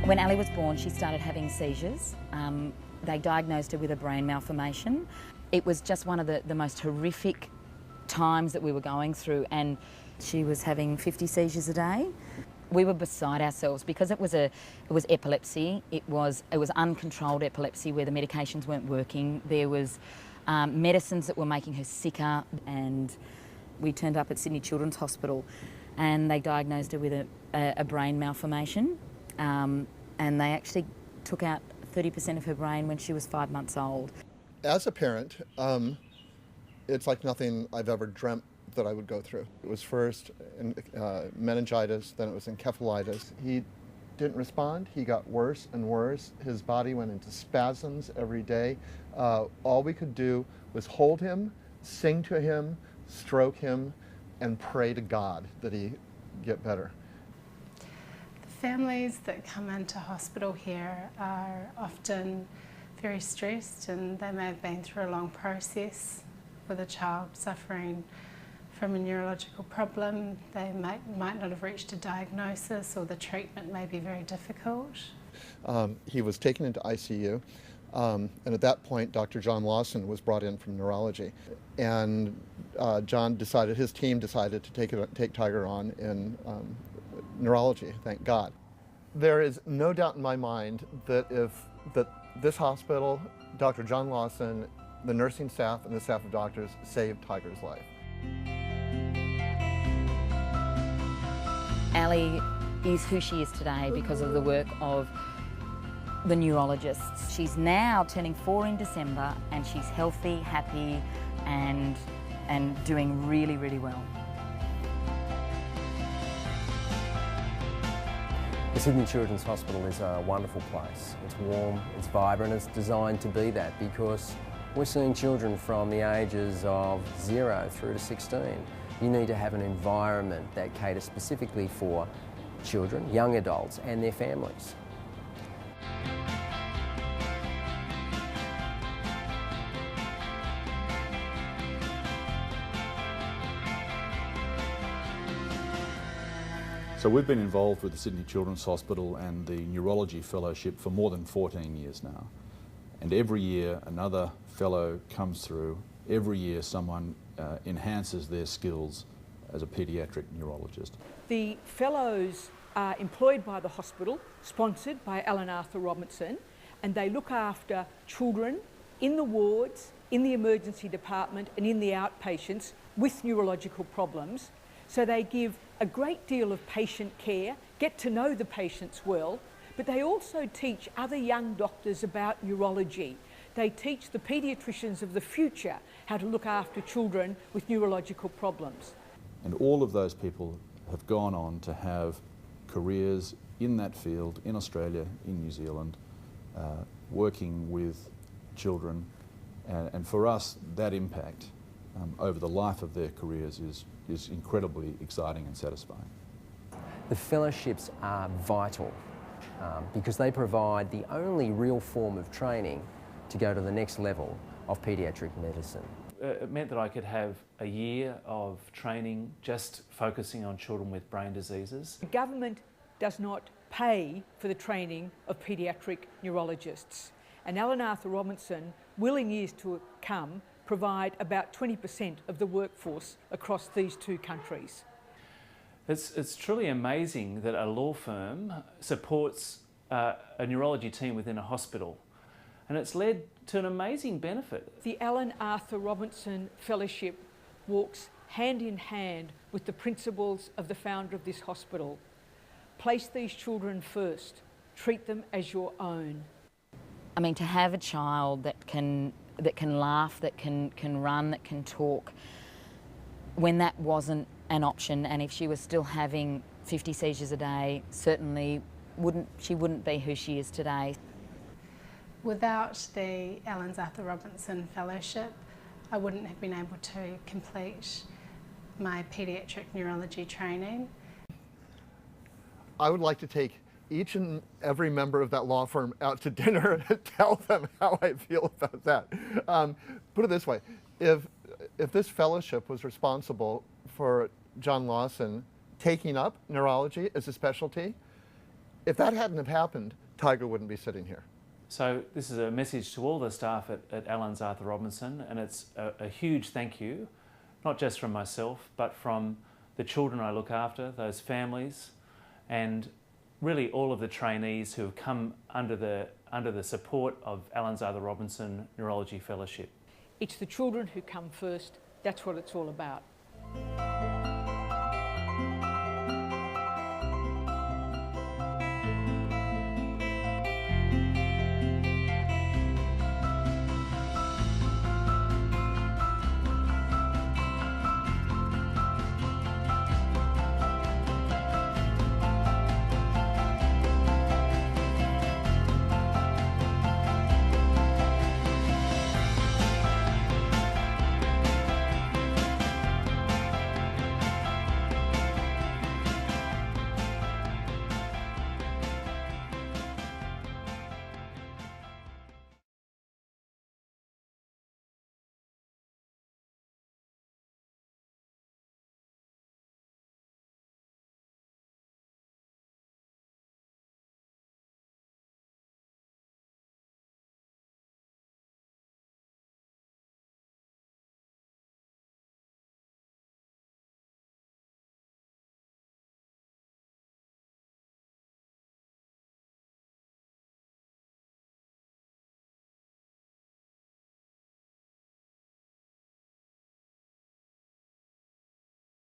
When Ali was born, she started having seizures. They diagnosed her with a brain malformation. It was just one of the most horrific times that we were going through, and she was having 50 seizures a day. We were beside ourselves because it was epilepsy. It was uncontrolled epilepsy where the medications weren't working. There was medicines that were making her sicker, and we turned up at Sydney Children's Hospital and they diagnosed her with a brain malformation, and they actually took out 30% of her brain when she was 5 months old. As a parent, it's like nothing I've ever dreamt that I would go through. It was first in meningitis, then it was encephalitis. He didn't respond. He got worse and worse. His body went into spasms every day. All we could do was hold him, sing to him, stroke him, and pray to God that he get better. The families that come into hospital here are often very stressed, and they may have been through a long process with a child suffering from a neurological problem. They might not have reached a diagnosis, or the treatment may be very difficult. He was taken into ICU, and at that point Dr. John Lawson was brought in from Neurology, and his team decided to take Tiger on in Neurology, thank God. There is no doubt in my mind that this hospital, Dr. John Lawson, the nursing staff and the staff of doctors saved Tiger's life. Ali is who she is today because of the work of the neurologists. She's now turning 4 in December, and she's healthy, happy, and doing really, really well. The Sydney Children's Hospital is a wonderful place. It's warm, it's vibrant, it's designed to be that because we're seeing children from the ages of 0 through to 16. You need to have an environment that caters specifically for children, young adults and their families. So we've been involved with the Sydney Children's Hospital and the Neurology Fellowship for more than 14 years now. And every year another fellow comes through. Every year someone enhances their skills as a paediatric neurologist. The fellows are employed by the hospital, sponsored by Alan Arthur Robinson, and they look after children in the wards, in the emergency department and in the outpatients with neurological problems. So they give a great deal of patient care, get to know the patients well, but they also teach other young doctors about neurology. They teach the paediatricians of the future how to look after children with neurological problems. And all of those people have gone on to have careers in that field in Australia, in New Zealand, working with children. And for us, that impact over the life of their careers is incredibly exciting and satisfying. The fellowships are vital because they provide the only real form of training to go to the next level of paediatric medicine. It meant that I could have a year of training just focusing on children with brain diseases. The government does not pay for the training of paediatric neurologists, and Alan Arthur Robinson will in years to come provide about 20% of the workforce across these two countries. It's truly amazing that a law firm supports a neurology team within a hospital, and it's led to an amazing benefit. The Alan Arthur Robinson Fellowship walks hand in hand with the principles of the founder of this hospital. Place these children first, treat them as your own. I mean, to have a child that can laugh, that can run, that can talk, when that wasn't an option, and if she was still having 50 seizures a day, certainly she wouldn't be who she is today. Without the Alan Arthur Robinson Fellowship, I wouldn't have been able to complete my paediatric neurology training. I would like to take each and every member of that law firm out to dinner and tell them how I feel about that. Put it this way, if this fellowship was responsible for John Lawson taking up neurology as a specialty, If that hadn't have happened, Tiger wouldn't be sitting here. So this is a message to all the staff at Alan's Arthur Robinson, and it's a huge thank you, not just from myself, but from the children I look after, those families, and really all of the trainees who have come under the support of Alan's Arthur Robinson Neurology Fellowship. It's the children who come first. That's what it's all about.